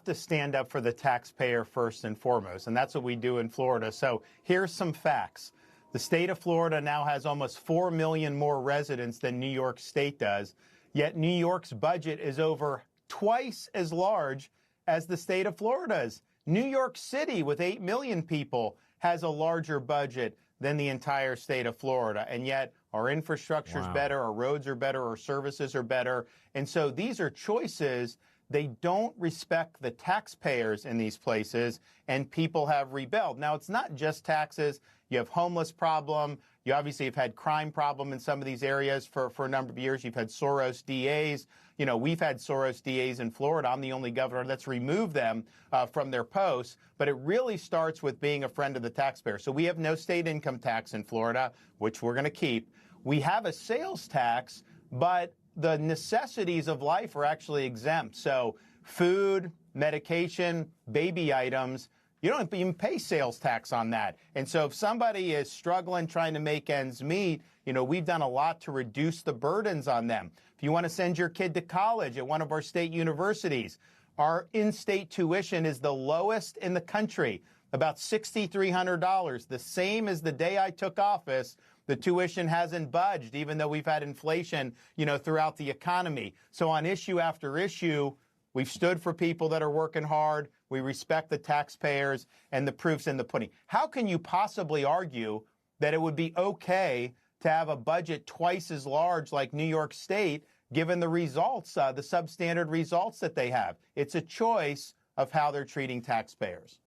to stand up for the taxpayer first and foremost, and that's what we do in Florida. So here's some facts. The state of Florida now has almost 4 million more residents than New York State does, yet New York's budget is over twice as large as the state of Florida's. New York City, with 8 million people, has a larger budget than the entire state of Florida. And yet our infrastructure is better, our roads are better, our services are better. And so these are choices. They don't respect the taxpayers in these places, and people have rebelled. Now, it's not just taxes. You have homeless problem. You obviously have had crime problem in some of these areas for a number of years. You've had Soros DAs. You know, we've had Soros DAs in Florida. I'm the only governor that's removed them from their posts. But it really starts with being a friend of the taxpayer. So we have no state income tax in Florida, which we're going to keep. We have a sales tax, but the necessities of life are actually exempt. So food, medication, baby items, you don't even pay sales tax on that. And so if somebody is struggling trying to make ends meet, you know, we've done a lot to reduce the burdens on them. If you want to send your kid to college at one of our state universities, our in-state tuition is the lowest in the country, about $6,300, the same as the day I took office. The tuition hasn't budged, even though we've had inflation, you know, throughout the economy. So on issue after issue, we've stood for people that are working hard. We respect the taxpayers, and the proof's in the pudding. How can you possibly argue that it would be okay to have a budget twice as large like New York State, given the results, the substandard results that they have? It's a choice of how they're treating taxpayers.